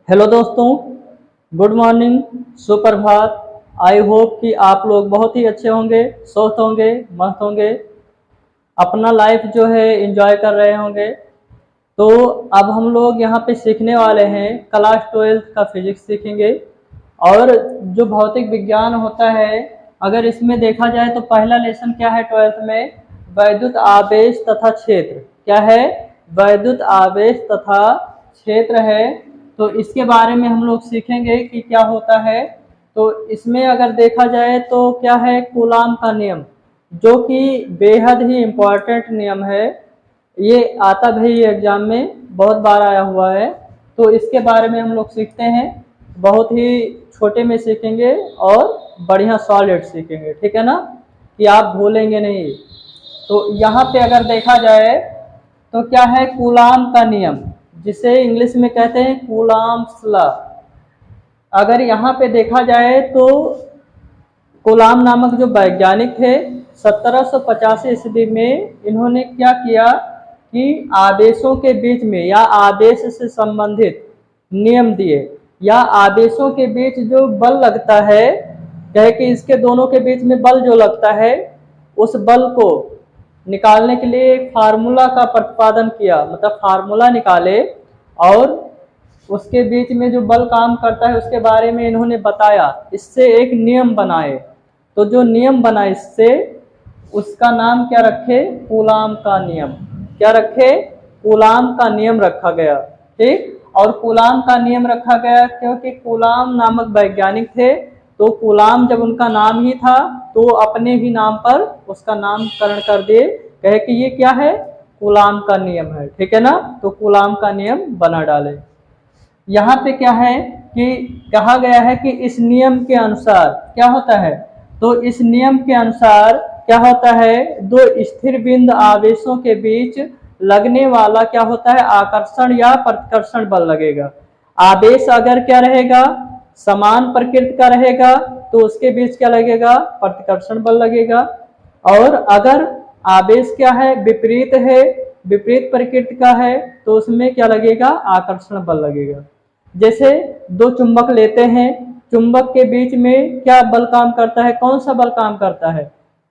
Hello दोस्तों, good morning, सुप्रभात। I hope कि आप लोग बहुत ही अच्छे होंगे, स्वस्थ होंगे, मस्त होंगे, अपना लाइफ जो है एंजॉय कर रहे होंगे। तो अब हम लोग यहाँ पे सीखने वाले हैं, क्लास 12th का फिजिक्स सीखेंगे। और जो भौतिक विज्ञान होता है, अगर इसमें देखा जाए तो पहला लेसन क्या है 12th में? वैद्युत आवेश तथा क्षेत्र। क्या है? वैद्युत आवेश तथा क्षेत्र है। तो इसके बारे में हम लोग सीखेंगे कि क्या होता है। तो इसमें अगर देखा जाए तो क्या है, कूलाम का नियम, जो कि बेहद ही इम्पोर्टेंट नियम है। ये आता भी एग्जाम में बहुत बार आया हुआ है। तो इसके बारे में हम लोग सीखते हैं, बहुत ही छोटे में सीखेंगे और बढ़िया सॉलिड सीखेंगे, ठीक है ना, कि आप भूलेंगे नहीं। तो यहाँ पे अगर देखा जाए तो क्या है, कूलाम का नियम, जिसे इंग्लिश में कहते हैं कूलाम्स लॉ। अगर यहाँ पे देखा जाए तो कूलाम नामक जो वैज्ञानिक थे, 1785 ईस्वी में इन्होंने क्या किया कि आदेशों के बीच में या आदेश से संबंधित नियम दिए, या आदेशों के बीच जो बल लगता है, कहे कि इसके दोनों के बीच में बल जो लगता है, उस बल को निकालने के लिए एक फार्मूला का प्रतिपादन किया, मतलब फार्मूला निकाले और उसके बीच में जो बल काम करता है उसके बारे में इन्होंने बताया, इससे एक नियम बनाए। तो जो नियम बना इससे, उसका नाम क्या रखे? कूलाम का नियम। क्या रखे? कूलाम का नियम रखा गया, ठीक। और कूलाम का नियम रखा गया क्योंकि कूलाम नामक वैज्ञानिक थे। तो कूलाम जब उनका नाम ही था तो अपने ही नाम पर उसका नामकरण कर दिए, कहे कि ये क्या है? कूलाम का नियम है, ठीक है ना। तो कूलाम का नियम बना डाले। यहाँ पे क्या है कि कहा गया है कि इस नियम के अनुसार क्या होता है, तो इस नियम के अनुसार क्या होता है, दो स्थिर बिंदु आवेशों के बीच लगने वाला क्या होता है, आकर्षण या प्रतिकर्षण बल लगेगा। आवेश अगर क्या रहेगा, समान प्रकृति का रहेगा, तो उसके बीच क्या लगेगा? प्रतिकर्षण बल लगेगा। और अगर आवेश क्या है, विपरीत है, विपरीत प्रकृति का है, तो उसमें क्या लगेगा? आकर्षण बल लगेगा। जैसे दो चुंबक लेते हैं, चुंबक के बीच में क्या बल काम करता है, कौन सा बल काम करता है?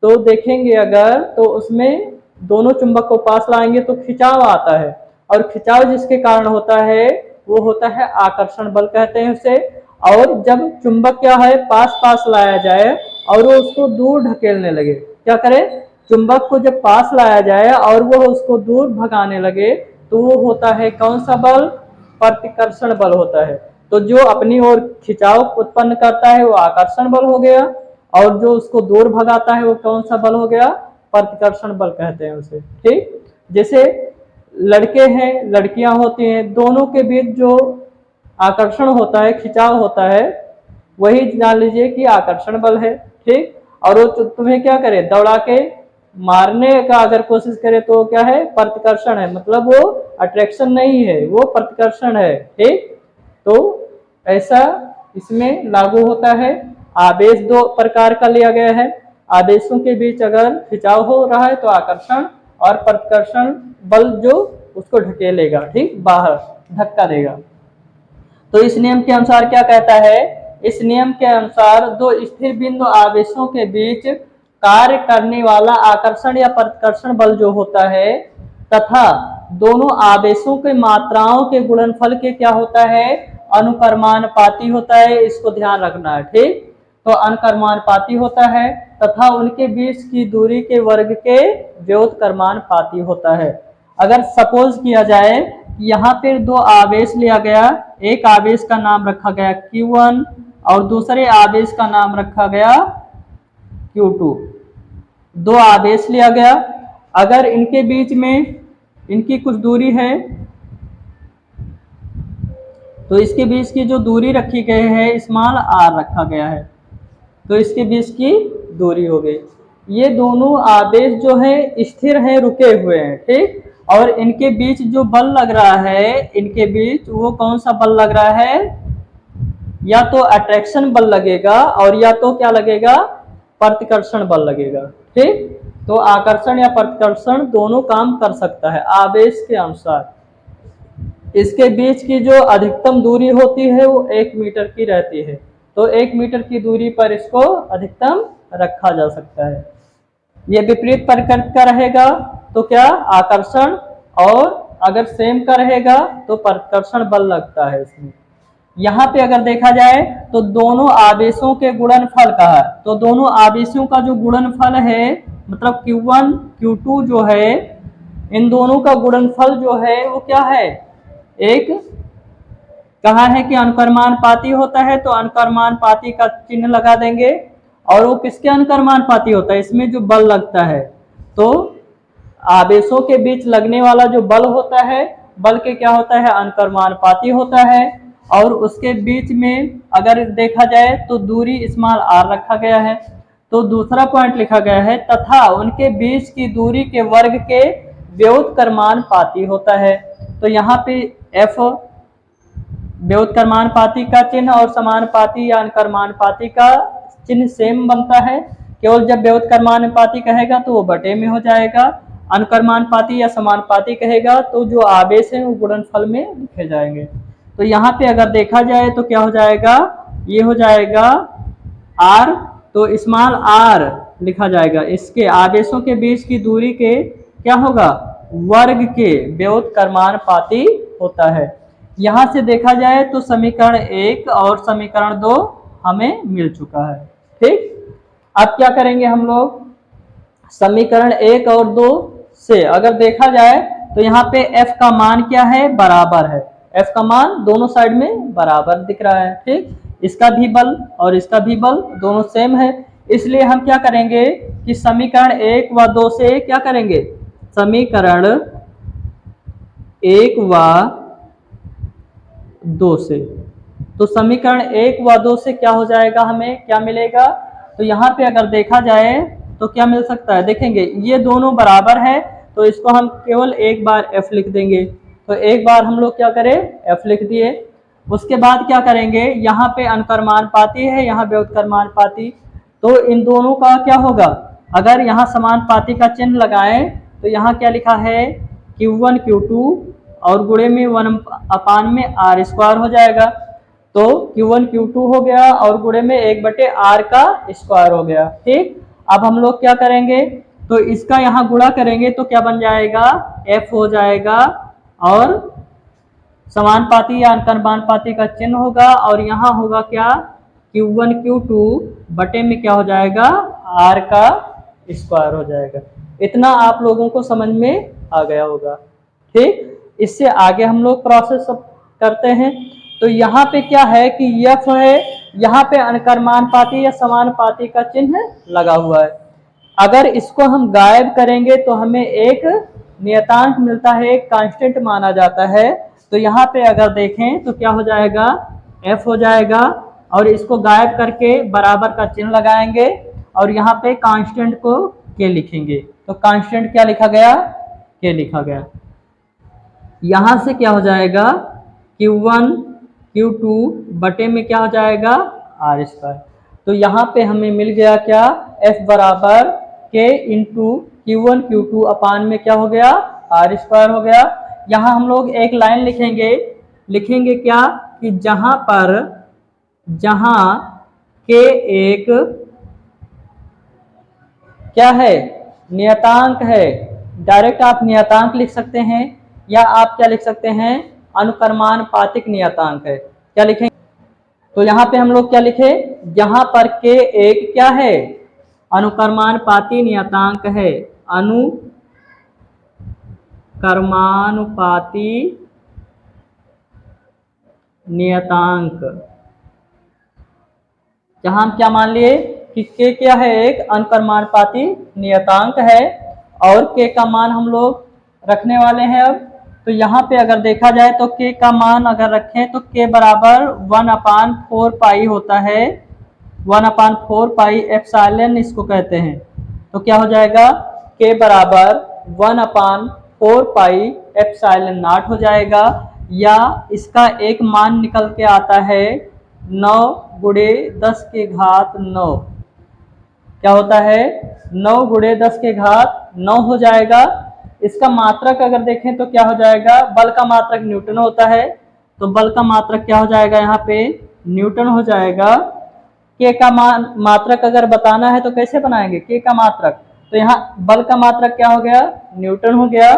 तो देखेंगे अगर तो उसमें दोनों चुंबक को पास लाएंगे तो खिंचाव आता है, और खिंचाव जिसके कारण होता है वो होता है आकर्षण बल, कहते हैं उसे। और जब चुंबक क्या है, पास पास लाया जाए और वो उसको दूर ढकेलने लगे, क्या करे? चुंबक को जब पास लाया जाए और वो उसको दूर भगाने लगे, तो वो होता है कौन सा बल? प्रतिकर्षण बल होता है। तो जो अपनी ओर खिंचाव उत्पन्न करता है वो आकर्षण बल हो गया, और जो उसको दूर भगाता है वो कौन सा बल हो गया? प्रतिकर्षण बल कहते हैं उसे, ठीक। जैसे लड़के हैं, लड़कियां होती हैं, दोनों के बीच जो आकर्षण होता है, खिंचाव होता है, वही जान लीजिए कि आकर्षण बल है, ठीक। और वो तुम्हें क्या करे, दौड़ा के मारने का अगर कोशिश करे तो क्या है? प्रतिकर्षण है, मतलब वो अट्रैक्शन नहीं है, वो प्रतिकर्षण है, ठीक। तो ऐसा इसमें लागू होता है। आवेश दो प्रकार का लिया गया है। आवेशों के बीच अगर खिंचाव हो रहा है तो आकर्षण, और प्रतिकर्षण बल जो उसको ढकेलेगा, ठीक, बाहर धक्का देगा। तो इस नियम के अनुसार क्या कहता है, इस नियम के अनुसार दो स्थिर बिंदु आवेशों के बीच कार्य करने वाला आकर्षण या प्रतिकर्षण बल जो होता है, तथा दोनों आवेशों के मात्राओं के गुणनफल के क्या होता है? अनुकर्मानुपाती होता है। इसको ध्यान रखना है, ठीक। तो अनुकर्मानुपाती होता है, तथा उनके बीच की दूरी के वर्ग के व्युत्क्रमानुपाती होता है। अगर सपोज किया जाए यहाँ पर दो आवेश लिया गया, एक आवेश का नाम रखा गया Q1 और दूसरे आवेश का नाम रखा गया Q2। दो आवेश लिया गया, अगर इनके बीच में इनकी कुछ दूरी है, तो इसके बीच की जो दूरी रखी गई है स्मॉल r रखा गया है, तो इसके बीच की दूरी हो गई। ये दोनों आवेश जो है स्थिर हैं, रुके हुए हैं, ठीक। और इनके बीच जो बल लग रहा है, इनके बीच वो कौन सा बल लग रहा है? या तो अट्रैक्शन बल लगेगा और या तो क्या लगेगा? प्रतिकर्षण बल लगेगा, ठीक। तो आकर्षण या प्रतिकर्षण दोनों काम कर सकता है आवेश के अनुसार। इसके बीच की जो अधिकतम दूरी होती है वो 1 मीटर की रहती है। तो 1 मीटर की दूरी पर इसको अधिकतम रखा जा सकता है। ये विपरीत परिकृत का रहेगा तो क्या आकर्षण, और अगर सेम का रहेगा तो प्रतिकर्षण बल लगता है इसमें। यहाँ पे अगर देखा जाए तो दोनों आवेशों के गुणनफल का है, तो दोनों आवेशों का जो गुणनफल है मतलब Q1 Q2 जो है, इन दोनों का गुणनफल जो है वो क्या है, एक कहा है कि अनुकर्मानुपाती होता है, तो अनुकर्मानुपाती का चिन्ह लगा देंगे। और वो किसके अनुकर्मानुपाती होता है, इसमें जो बल लगता है, तो आवेशों के बीच लगने वाला जो बल होता है, बल के क्या होता है, अनुकर्मानुपाती होता है। और उसके बीच में अगर देखा जाए तो दूरी स्मॉल r रखा गया है। तो दूसरा पॉइंट लिखा गया है तथा उनके बीच की दूरी के वर्ग के व्युत्क्रमानुपाती होता है। तो यहाँ पे f व्युत्क्रमानुपाती का चिन्ह और समानुपाती या अनुकर्मानुपाती का चिन्ह सेम बनता है। केवल जब व्युत्क्रमानुपाती कहेगा तो वो बटे में हो जाएगा, अनुकर्मानुपाती या समानुपाती कहेगा तो जो आवेश है वो गुणनफल में लिखे जाएंगे। तो यहाँ पे अगर देखा जाए तो क्या हो जाएगा, ये हो जाएगा r, तो स्मॉल r लिखा जाएगा, इसके आवेशों के बीच की दूरी के क्या होगा, वर्ग के व्युत्क्रमानुपाती होता है। यहाँ से देखा जाए तो समीकरण 1 और समीकरण 2 हमें मिल चुका है। ठीक, अब क्या करेंगे हम लोग, समीकरण 1 और 2 से अगर देखा जाए तो यहाँ पे f का मान क्या है, बराबर है, f का मान दोनों साइड में बराबर दिख रहा है। ठीक, इसका भी बल और इसका भी बल दोनों सेम है, इसलिए हम क्या करेंगे कि समीकरण 1 व 2 से क्या करेंगे, समीकरण 1 व 2 से, तो समीकरण 1 व 2 से क्या हो जाएगा, हमें क्या मिलेगा, तो यहाँ पे अगर देखा जाए तो क्या मिल सकता है, देखेंगे ये दोनों बराबर है तो इसको हम केवल एक बार f लिख देंगे। तो एक बार हम लोग क्या करें, f लिख दिए। उसके बाद क्या करेंगे, यहाँ पे अनुकर्मानुपाती है, यहाँ व्युत्क्रमानुपाती, तो इन दोनों का क्या होगा, अगर यहाँ समानुपाती का चिन्ह लगाएं तो यहाँ क्या लिखा है, Q1 Q2 और गुणे में 1/r हो जाएगा। तो Q1 Q2 हो गया और गुणे में 1/r का स्क्वायर हो गया। ठीक, अब हम लोग क्या करेंगे, तो इसका यहाँ गुणा करेंगे तो क्या बन जाएगा, f हो जाएगा और समानुपाती या अनुकर्मानुपाती का चिन्ह होगा और यहाँ होगा क्या, Q1 Q2 बटे में क्या हो जाएगा, r का स्क्वायर हो जाएगा। इतना आप लोगों को समझ में आ गया होगा। ठीक, इससे आगे हम लोग प्रोसेस करते हैं। तो यहाँ पे क्या है कि f है, यहाँ पे अनुकर्मानुपाती या समानुपाती का चिन्ह लगा हुआ है। अगर इसको हम गायब करेंगे तो हमें एक नियतांक मिलता है, एक कांस्टेंट माना जाता है। तो यहाँ पे अगर देखें तो क्या हो जाएगा, f हो जाएगा और इसको गायब करके बराबर का चिन्ह लगाएंगे और यहाँ पे कांस्टेंट को k लिखेंगे। तो कांस्टेंट क्या लिखा गया, k लिखा गया। यहाँ से क्या हो जाएगा, Q1 Q2 बटे में क्या हो जाएगा, r स्क्वायर। तो यहाँ पे हमें मिल गया क्या, f बराबर k इंटू Q1 Q2 अपान में क्या हो गया, r स्क्वायर हो गया। यहाँ हम लोग एक लाइन लिखेंगे क्या कि जहाँ k एक क्या है, नियतांक है, डायरेक्ट आप नियतांक लिख सकते हैं या आप क्या लिख सकते हैं, अनुकर्मानुपातिक नियतांक है। क्या लिखेंगे, तो यहाँ पे हम लोग क्या लिखे, यहाँ पर k एक क्या है, अनुकर्मानुपाती नियतांक है, अनुकर्मानुपाती नियतांक। जहां हम क्या मान लिए कि k क्या है, एक अनुकर्मानुपाती नियतांक है और k का मान हम लोग रखने वाले हैं। अब तो यहाँ पे अगर देखा जाए तो k का मान अगर रखें तो k बराबर 1/4 पाई होता है, 1/4 पाई एप्सिलॉन इसको कहते हैं। तो क्या हो जाएगा, k बराबर 1/4 पाई एप्सिलॉन नॉट हो जाएगा, या इसका एक मान निकल के आता है 9 गुणे 10 के घात 9। क्या होता है, 9 गुणे 10 के घात 9 हो जाएगा। इसका मात्रक अगर देखें तो क्या हो जाएगा, बल का मात्रक न्यूटन होता है, तो बल का मात्रक क्या हो जाएगा यहाँ पे, न्यूटन हो जाएगा। के का मात्रक अगर बताना है तो कैसे बनाएंगे, के का मात्रक, तो यहाँ बल का मात्रक क्या हो गया, न्यूटन हो गया।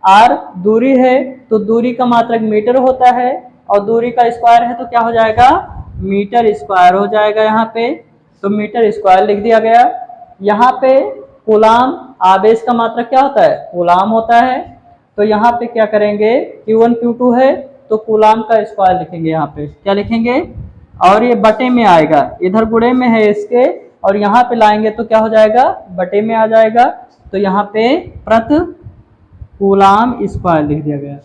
आर दूरी है तो दूरी का मात्रक मीटर होता है, और दूरी का स्क्वायर है तो क्या हो जाएगा, मीटर स्क्वायर हो जाएगा यहाँ पे, तो मीटर स्क्वायर लिख दिया गया। यहाँ पे कूलाम, आवेश का मात्रक क्या होता है, कूलाम होता है, तो यहाँ पे क्या करेंगे, Q1 Q2 है तो कूलाम का स्क्वायर लिखेंगे, यहाँ पे क्या लिखेंगे, और ये बटे में आएगा, इधर गुणे में है इसके, और यहाँ पे लाएंगे तो क्या हो जाएगा, बटे में आ जाएगा, तो यहाँ पे प्रति कूलाम स्क्वायर लिख दिया गया।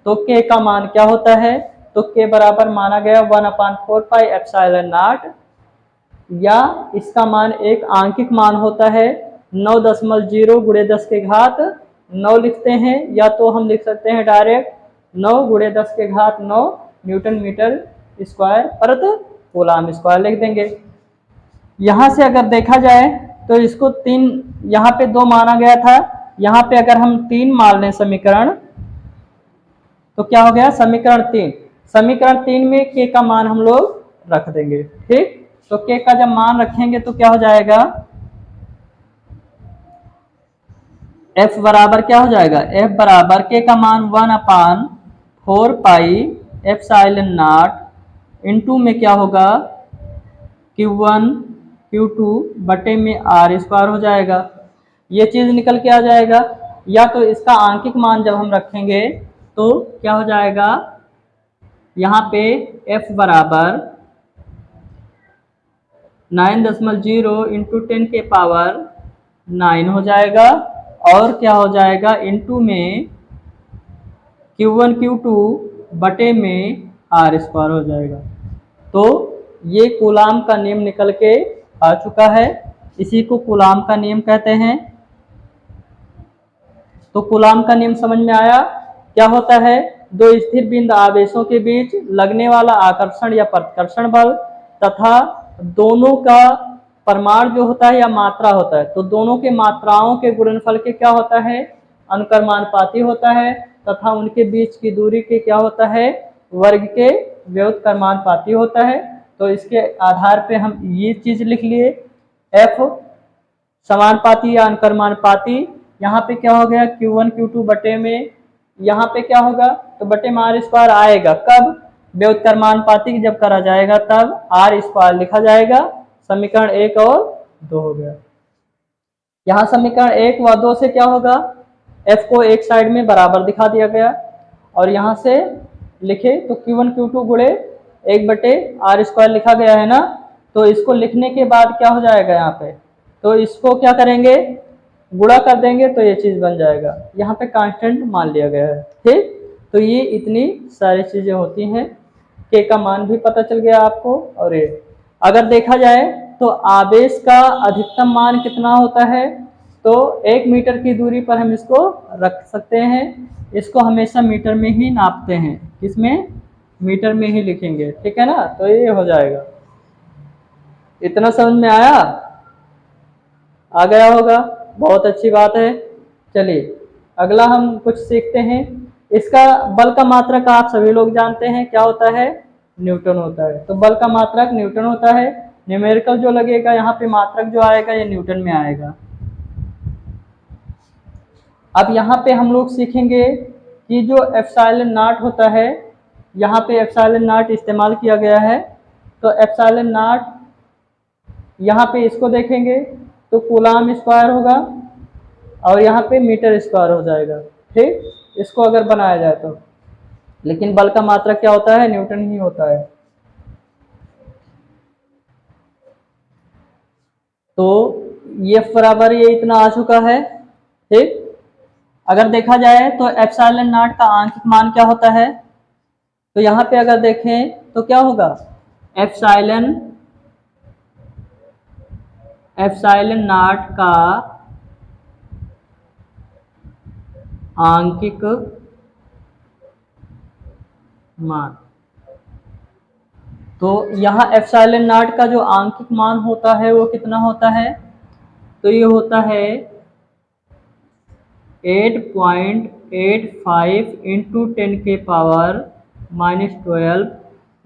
तो के का मान क्या होता है, तो के बराबर माना गया 1/4 पाई एप्सिलॉन नॉट, या इसका मान एक आंकिक मान होता है 9.0 गुणे 10 के घात 9 लिखते हैं, या तो हम लिख सकते हैं डायरेक्ट 9 गुणे 10 के घात 9 न्यूटन मीटर स्क्वायर प्रति कूलाम स्क्वायर लिख देंगे। यहाँ से अगर देखा जाए तो इसको 3, यहाँ पे 2 माना गया था, यहाँ पे अगर हम 3 मान लें समीकरण, तो क्या हो गया, समीकरण 3, समीकरण 3 में के का मान हम लोग रख देंगे। ठीक, तो के का जब मान रखेंगे तो क्या हो जाएगा, एफ बराबर क्या हो जाएगा, एफ बराबर के का मान 1/4 पाई एप्सिलॉन नॉट इंटू में क्या होगा, Q1 Q2 बटे में आर स्क्वायर हो जाएगा, ये चीज निकल के आ जाएगा। या तो इसका आंकिक मान जब हम रखेंगे तो क्या हो जाएगा, यहाँ पे F बराबर 9.0 इंटू 10 के पावर 9 हो जाएगा, और क्या हो जाएगा, इंटू में Q1 Q2 बटे में आर स्क्वायर हो जाएगा। तो ये कूलाम का नियम निकल के आ चुका है, इसी को कूलाम का नियम कहते हैं। तो कूलाम का नियम समझ में आया, क्या होता है, दो स्थिर बिंदु आवेशों के बीच लगने वाला आकर्षण या प्रतिकर्षण बल तथा दोनों का परिमाण जो होता है या मात्रा होता है, तो दोनों के मात्राओं के गुणनफल के क्या होता है, अनुक्रमानुपाती होता है, तथा उनके बीच की दूरी के क्या होता है, वर्ग के व्युत्क्रमानुपाती होता है। तो इसके आधार पे हम ये चीज लिख लिए, एफ समानुपाती या अनुक्रमानुपाती, यहाँ पे क्या हो गया, Q1 Q2 बटे में, यहाँ पे क्या होगा, तो बटे में आर स्क्वायर आएगा, कब, व्युत्क्रमानुपाती जब करा जाएगा तब आर स्क्वायर लिखा जाएगा। समीकरण 1 और 2 हो गया। यहाँ समीकरण 1 व 2 से क्या होगा, एफ को एक साइड में बराबर दिखा दिया गया, और यहाँ से लिखे तो Q1 Q2 गुणे 1 बटे आर स्क्वायर लिखा गया है ना, तो इसको लिखने के बाद क्या हो जाएगा यहाँ पे, तो इसको क्या करेंगे, गुणा कर देंगे तो ये चीज बन जाएगा, यहाँ पे कांस्टेंट मान लिया गया है। ठीक, तो ये इतनी सारी चीजें होती हैं, के का मान भी पता चल गया आपको। और ये अगर देखा जाए तो आवेश का अधिकतम मान कितना होता है, तो 1 मीटर की दूरी पर हम इसको रख सकते हैं, इसको हमेशा मीटर में ही नापते हैं, किसमें, मीटर में ही लिखेंगे, ठीक है ना, तो ये हो जाएगा। इतना समझ में आया, आ गया होगा, बहुत अच्छी बात है। चलिए अगला हम कुछ सीखते हैं। इसका बल का मात्रक आप सभी लोग जानते हैं क्या होता है, न्यूटन होता है, तो बल का मात्रक न्यूटन होता है। न्यूमेरिकल जो लगेगा यहाँ पे मात्रक जो आएगा ये न्यूटन में आएगा। अब यहाँ पे हम लोग सीखेंगे कि जो एप्सिलॉन नॉट होता है, यहाँ पे एप्सिलॉन नॉट इस्तेमाल किया गया है, तो एप्सिलॉन नॉट यहाँ पे इसको देखेंगे तो कूलाम स्क्वायर होगा, और यहाँ पे मीटर स्क्वायर हो जाएगा। ठीक, इसको अगर बनाया जाए तो, लेकिन बल का मात्रक क्या होता है, न्यूटन ही होता है। तो ये बराबर ये इतना आ चुका है। ठीक, अगर देखा जाए तो एप्सिलॉन नॉट का आंशिक मान क्या होता है, तो यहाँ पे अगर देखें तो क्या होगा, एप्सिलॉन नॉट का आंशिक मान, तो यहाँ एप्सिलॉन नॉट का जो आंशिक मान होता है वो कितना होता है, तो ये होता है 8.85 इंटू 10⁻⁻12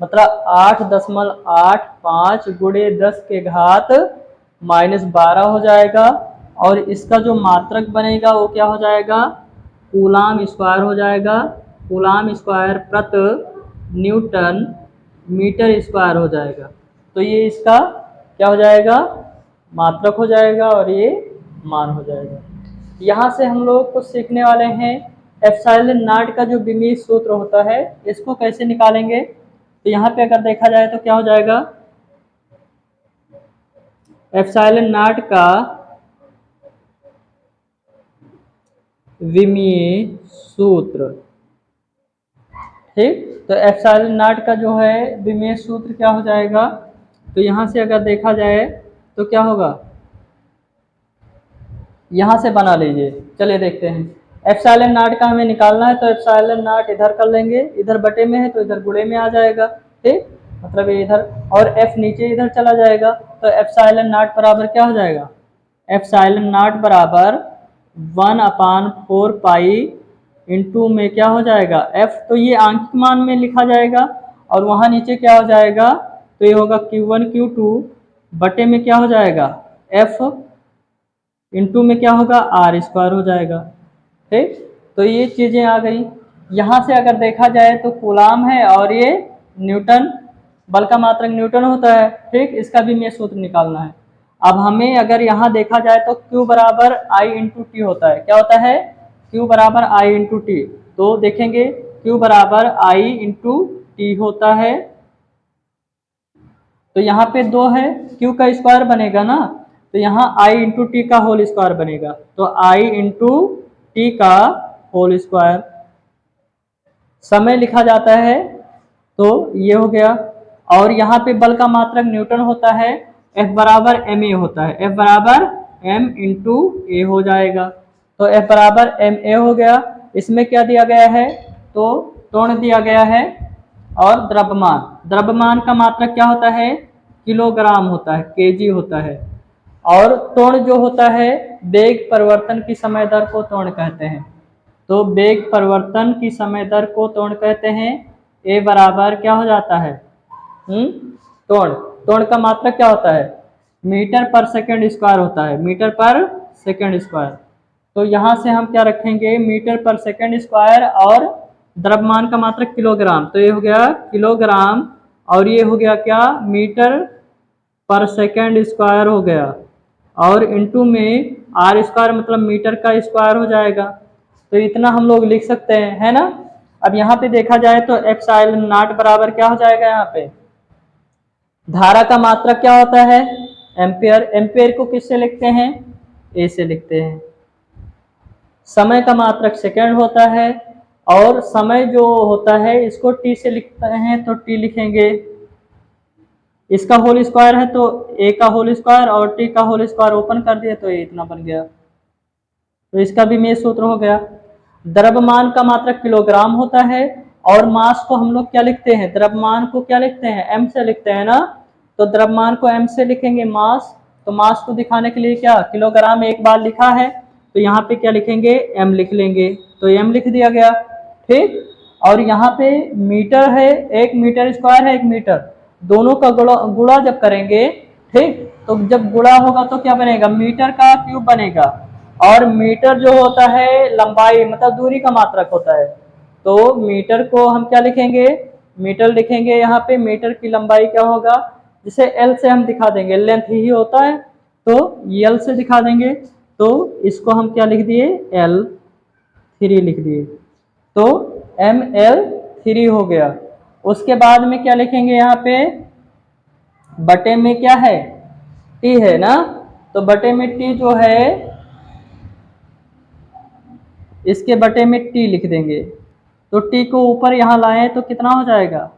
मतलब 8.85 गुणे 10 के घात -12 हो जाएगा। और इसका जो मात्रक बनेगा वो क्या हो जाएगा, कूलाम स्क्वायर हो जाएगा। कूलाम स्क्वायर प्रति न्यूटन मीटर स्क्वायर हो जाएगा। तो ये इसका क्या हो जाएगा, मात्रक हो जाएगा और ये मान हो जाएगा। यहाँ से हम लोग कुछ सीखने वाले हैं एप्सिलॉन नॉट का जो विमीय सूत्र होता है इसको कैसे निकालेंगे। तो यहाँ पे अगर देखा जाए तो क्या हो जाएगा, एप्सिलॉन नॉट का विमीय सूत्र, ठीक। तो एप्सिलॉन नॉट का जो है विमीय सूत्र क्या हो जाएगा, तो यहाँ से अगर देखा जाए तो क्या होगा, यहाँ से बना लीजिए। चलिए देखते हैं, एप्सिलॉन नॉट का हमें निकालना है तो एप्सिलॉन नॉट इधर कर लेंगे, इधर बटे में है तो इधर गुणे में आ जाएगा, ठीक। मतलब ये इधर और एफ नीचे इधर चला जाएगा। तो एप्सिलॉन नॉट बराबर क्या हो जाएगा, एप्सिलॉन नॉट बराबर 1/4 पाई इंटू में क्या हो जाएगा एफ, तो ये आंशिक मान में लिखा जाएगा और वहाँ नीचे क्या हो जाएगा, तो ये होगा Q1 Q2 बटे में क्या हो जाएगा एफ इंटू में क्या होगा आर स्क्वायर हो जाएगा, ठीक। तो ये चीज़ें आ गई। यहाँ से अगर देखा जाए तो कूलाम है और ये न्यूटन, बल का मात्रक न्यूटन होता है, ठीक। इसका भी मैं सूत्र निकालना है। अब हमें अगर यहाँ देखा जाए तो Q बराबर आई इंटू टी होता है, क्या होता है, Q बराबर आई इंटू टी। तो देखेंगे Q बराबर आई इंटू टी होता है, तो यहाँ पे 2 है, Q का स्क्वायर बनेगा ना, तो यहाँ आई इंटू टी का होल स्क्वायर बनेगा, तो आई इंटू टी का होल स्क्वायर। समय लिखा जाता है तो ये हो गया। और यहाँ पे बल का मात्रक न्यूटन होता है, F बराबर एम ए होता है, F बराबर m इंटू ए हो जाएगा। तो F बराबर एम ए हो गया। इसमें क्या दिया गया है, तो त्वरण दिया गया है और द्रव्यमान, द्रव्यमान का मात्रक क्या होता है, किलोग्राम होता है, केजी होता है। और त्वरण जो होता है वेग परिवर्तन की समय दर को त्वरण कहते हैं। तो वेग परिवर्तन की समय दर को त्वरण कहते हैं। ए बराबर क्या हो जाता है, त्वरण, त्वरण का मात्रक क्या होता है, मीटर पर सेकंड स्क्वायर होता है, मीटर पर सेकंड स्क्वायर। तो यहाँ से हम क्या रखेंगे, मीटर पर सेकंड स्क्वायर और द्रव्यमान का मात्रक किलोग्राम, तो ये हो गया किलोग्राम और ये हो गया क्या, मीटर पर सेकंड स्क्वायर हो गया और इंटू में आर स्क्वायर मतलब मीटर का स्क्वायर हो जाएगा। तो इतना हम लोग लिख सकते हैं, है ना। अब यहाँ पे देखा जाए तो एप्सिलॉन नॉट बराबर क्या हो जाएगा, यहाँ पे धारा का मात्रक क्या होता है, एम्पियर। एम्पियर को किससे लिखते हैं, ए से लिखते हैं। समय का मात्रक सेकंड होता है और समय जो होता है इसको टी से लिखते हैं तो टी लिखेंगे। इसका होल स्क्वायर है तो ए का होल स्क्वायर और टी का होल स्क्वायर ओपन कर दिया तो ये इतना बन गया। तो इसका भी मेष सूत्र हो गया। द्रव्यमान का मात्रक किलोग्राम होता है और मास को हम लोग क्या लिखते हैं, द्रव्यमान को क्या लिखते हैं, एम से लिखते हैं ना। तो द्रव्यमान को एम से लिखेंगे मास, तो मास को दिखाने के लिए क्या, किलोग्राम एक बार लिखा है तो यहाँ पे क्या लिखेंगे, एम लिख लेंगे, तो एम लिख दिया गया, ठीक। और यहाँ पे मीटर है, 1 मीटर स्क्वायर है 1 मीटर, दोनों का गुणा जब करेंगे, ठीक, तो जब गुणा होगा तो क्या बनेगा, मीटर का क्यूब बनेगा। और मीटर जो होता है लंबाई मतलब दूरी का मात्रक होता है, तो मीटर को हम क्या लिखेंगे, मीटर लिखेंगे। यहाँ पे मीटर की लंबाई क्या होगा, जिसे एल से हम दिखा देंगे, लेंथ ही होता है तो एल से दिखा देंगे। तो इसको हम क्या लिख दिए, L3 लिख दिए, तो ML3 हो गया। उसके बाद में क्या लिखेंगे, यहाँ पे बटे में क्या है, T है ना, तो बटे में T जो है इसके बटे में T लिख देंगे। तो T को ऊपर यहाँ लाएं तो कितना हो जाएगा,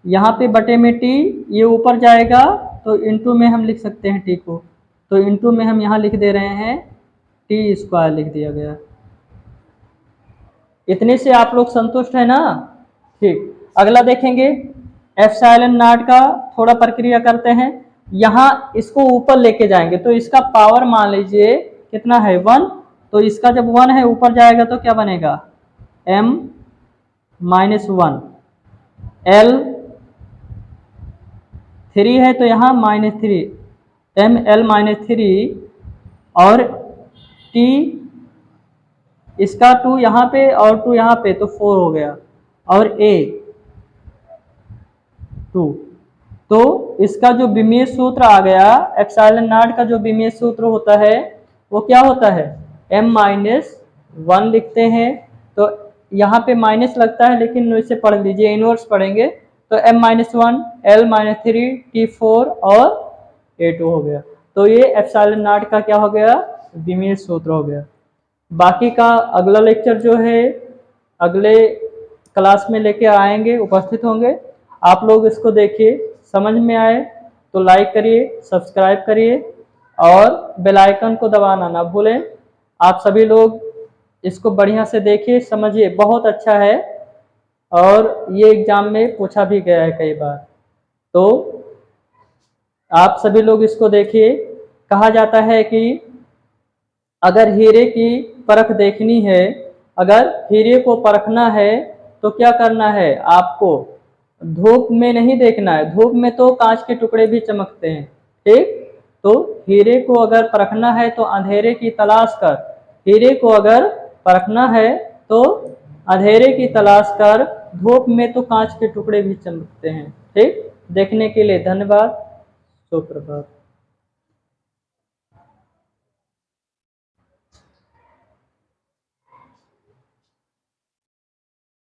यहाँ पे बटे में T ये ऊपर जाएगा तो इंटू में हम लिख सकते हैं T को, तो इंटू में हम यहाँ लिख दे रहे हैं टी स्क्वायर लिख दिया गया। इतने से आप लोग संतुष्ट है ना, ठीक। अगला देखेंगे एप्सिलॉन नॉट का थोड़ा प्रक्रिया करते हैं। यहाँ इसको ऊपर लेके जाएंगे तो इसका पावर मान लीजिए कितना है 1, तो इसका जब 1 है ऊपर जाएगा तो क्या बनेगा m माइनस 1, l 3 है तो यहाँ -3, m l माइनस 3, और t इसका 2 यहाँ पे और 2 यहाँ पे तो 4 हो गया, और a 2। तो इसका जो विमीय सूत्र आ गया, एप्सिलॉन नॉट का जो विमीय सूत्र होता है वो क्या होता है, m माइनस 1 लिखते हैं। तो यहाँ पे माइनस लगता है लेकिन इसे पढ़ लीजिए, इनवर्स पढ़ेंगे तो m minus 1, l minus 3, t 4 और a 2 हो गया। तो ये एप्सिलॉन नॉट का क्या हो गया, विमीय सूत्र हो गया। बाकी का अगला लेक्चर जो है अगले क्लास में लेके आएंगे, उपस्थित होंगे। आप लोग इसको देखिए, समझ में आए तो लाइक करिए, सब्सक्राइब करिए और बेल आइकन को दबाना ना भूलें। आप सभी लोग इसको बढ़िया से देखिए, समझिए, बहुत अच्छा है और ये एग्जाम में पूछा भी गया है कई बार। तो आप सभी लोग इसको देखिए। कहा जाता है कि अगर हीरे की परख देखनी है, अगर हीरे को परखना है तो क्या करना है, आपको धूप में नहीं देखना है, धूप में तो कांच के टुकड़े भी चमकते हैं, ठीक। तो हीरे को अगर परखना है तो अंधेरे की तलाश कर, हीरे को अगर परखना है तो अंधेरे की तलाश कर, धूप में तो कांच के टुकड़े भी चमकते हैं, ठीक। देखने के लिए धन्यवाद, सुप्रभात।